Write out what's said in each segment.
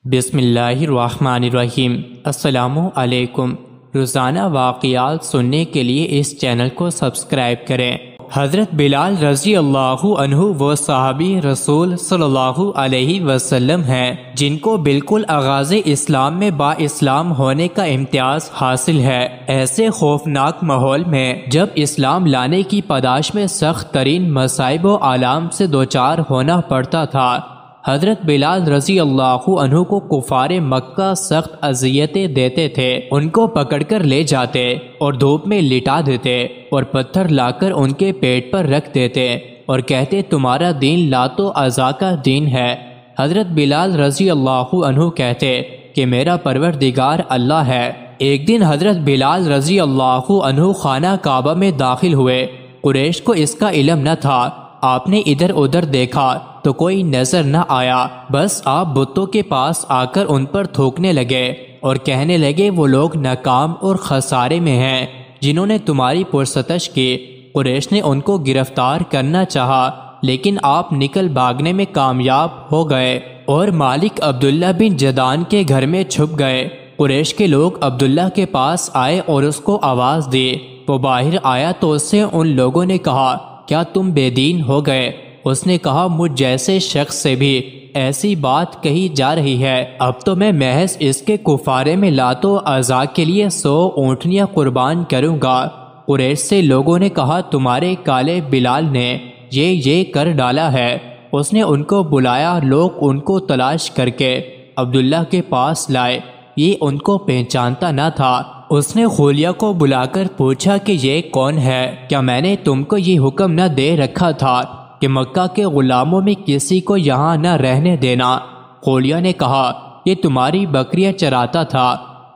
بسم اللہ الرحمن الرحیم۔ السلام علیکم۔ روزانہ واقعات سننے کے لیے اس چینل کو سبسکرائب کریں۔ حضرت بلال رضی اللہ عنہ وہ صحابی رسول صلی اللہ علیہ وسلم ہیں جن کو بالکل آغاز اسلام میں با اسلام ہونے کا امتیاز حاصل ہے۔ ایسے خوفناک ماحول میں جب اسلام لانے کی پاداش میں سخت ترین مصائب و آلام سے دوچار ہونا پڑتا تھا، حضرت بلال رضی اللہ عنہ کو کفار مکہ سخت اذیتیں دیتے تھے۔ ان کو پکڑ کر لے جاتے اور دھوپ میں لٹا دیتے اور پتھر لا کر ان کے پیٹ پر رکھ دیتے اور کہتے تمہارا دین لات و عزا کا دین ہے۔ حضرت بلال رضی اللہ عنہ کہتے کہ میرا پروردگار اللہ ہے۔ ایک دن حضرت بلال رضی اللہ عنہ خانہ کعبہ میں داخل ہوئے۔ قریش کو اس کا علم نہ تھا۔ آپ نے ادھر ادھر دیکھا تو کوئی نظر نہ آیا، بس آپ بتوں کے پاس آ کر ان پر تھوکنے لگے اور کہنے لگے وہ لوگ ناکام اور خسارے میں ہیں جنہوں نے تمہاری پرستش کی۔ قریش نے ان کو گرفتار کرنا چاہا لیکن آپ نکل بھاگنے میں کامیاب ہو گئے اور مالک عبداللہ بن جدعان کے گھر میں چھپ گئے۔ قریش کے لوگ عبداللہ کے پاس آئے اور اس کو آواز دی۔ وہ باہر آیا تو اس سے ان لوگوں نے کہا کیا تم بے دین ہو گئے؟ اس نے کہا مجھ جیسے شخص سے بھی ایسی بات کہی جا رہی ہے، اب تو میں محض اس کے کفارے میں لات و عزا کے لیے 100 اونٹنیاں قربان کروں گا۔ قریش سے لوگوں نے کہا تمہارے کالے بلال نے یہ کر ڈالا ہے۔ اس نے ان کو بلایا، لوگ ان کو تلاش کر کے عبداللہ کے پاس لائے۔ یہ ان کو پہچانتا نہ تھا۔ اس نے خلیہ کو بلا کر پوچھا کہ یہ کون ہے؟ کیا میں نے تم کو یہ حکم نہ دے رکھا تھا کہ مکہ کے غلاموں میں کسی کو یہاں نہ رہنے دینا؟ خلیہ نے کہا یہ تمہاری بکریاں چراتا تھا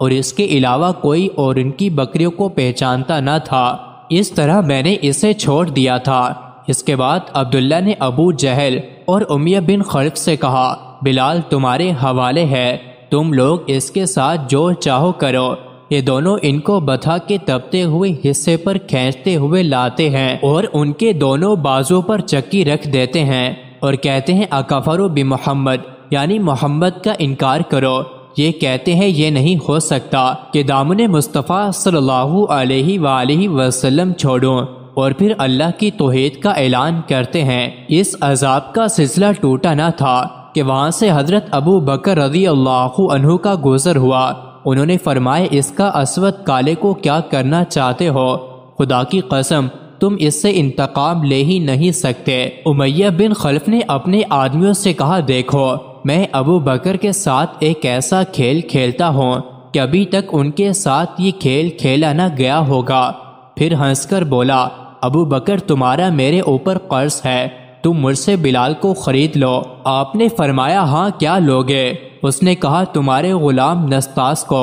اور اس کے علاوہ کوئی اور ان کی بکریوں کو پہچانتا نہ تھا، اس طرح میں نے اسے چھوڑ دیا تھا۔ اس کے بعد عبداللہ نے ابو جہل اور امیہ بن خلف سے کہا بلال تمہارے حوالے ہے، تم لوگ اس کے ساتھ جو چاہو کرو۔ یہ دونوں ان کو بتھا کے تپتے ہوئے حصے پر کھینچتے ہوئے لاتے ہیں اور ان کے دونوں بازو پر چکی رکھ دیتے ہیں اور کہتے ہیں اکفروا بمحمد، یعنی محمد کا انکار کرو۔ یہ کہتے ہیں یہ نہیں ہو سکتا کہ دامن مصطفیٰ صلی اللہ علیہ وآلہ وسلم چھوڑوں، اور پھر اللہ کی توحید کا اعلان کرتے ہیں۔ اس عذاب کا سلسلہ ٹوٹا نہ تھا کہ وہاں سے حضرت ابو بکر رضی اللہ عنہ کا گزر ہوا۔ انہوں نے فرمایا اس کا اسود کالے کو کیا کرنا چاہتے ہو؟ خدا کی قسم تم اس سے انتقام لے ہی نہیں سکتے۔ امیہ بن خلف نے اپنے آدمیوں سے کہا دیکھو میں ابو بکر کے ساتھ ایک ایسا کھیل کھیلتا ہوں کہ ابھی تک ان کے ساتھ یہ کھیل کھیلا نہ گیا ہوگا۔ پھر ہنس کر بولا ابو بکر تمہارا میرے اوپر قرض ہے، تم مجھ سے بلال کو خرید لو۔ آپ نے فرمایا ہاں کیا لوگے؟ اس نے کہا تمہارے غلام نستاس کو۔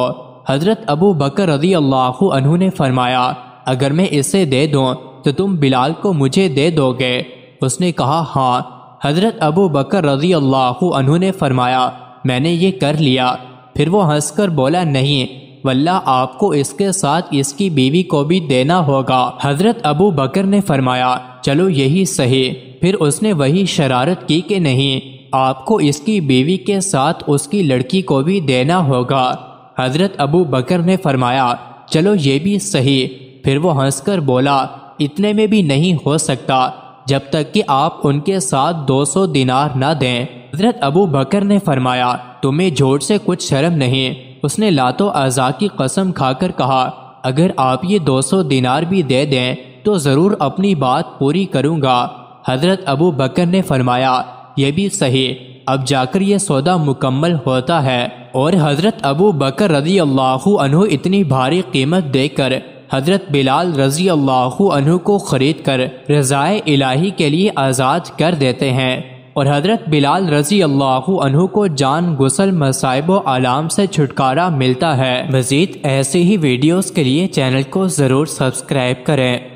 حضرت ابو بکر رضی اللہ عنہ نے فرمایا اگر میں اسے دے دوں تو تم بلال کو مجھے دے دو گے؟ اس نے کہا ہاں۔ حضرت ابو بکر رضی اللہ عنہ نے فرمایا میں نے یہ کر لیا۔ پھر وہ ہنس کر بولا نہیں واللہ آپ کو اس کے ساتھ اس کی بیوی کو بھی دینا ہوگا۔ حضرت ابو بکر نے فرمایا چلو یہی صحیح۔ پھر اس نے وہی شرارت کی کہ نہیں آپ کو اس کی بیوی کے ساتھ اس کی لڑکی کو بھی دینا ہوگا۔ حضرت ابو بکر نے فرمایا چلو یہ بھی صحیح۔ پھر وہ ہنس کر بولا اتنے میں بھی نہیں ہو سکتا جب تک کہ آپ ان کے ساتھ 200 دینار نہ دیں۔ حضرت ابو بکر نے فرمایا تمہیں جھوٹ سے کچھ شرم نہیں؟ اس نے لات و عزا کی قسم کھا کر کہا اگر آپ یہ 200 دینار بھی دے دیں تو ضرور اپنی بات پوری کروں گا۔ حضرت ابو بکر نے فرمایا یہ بھی صحیح، اب جا کر یہ سودا مکمل ہوتا ہے۔ اور حضرت ابو بکر رضی اللہ عنہ اتنی بھاری قیمت دے کر حضرت بلال رضی اللہ عنہ کو خرید کر رضائے الہی کے لیے آزاد کر دیتے ہیں، اور حضرت بلال رضی اللہ عنہ کو جان غسل مصائب و آلام سے چھٹکارا ملتا ہے۔ مزید ایسے ہی ویڈیوز کے لیے چینل کو ضرور سبسکرائب کریں۔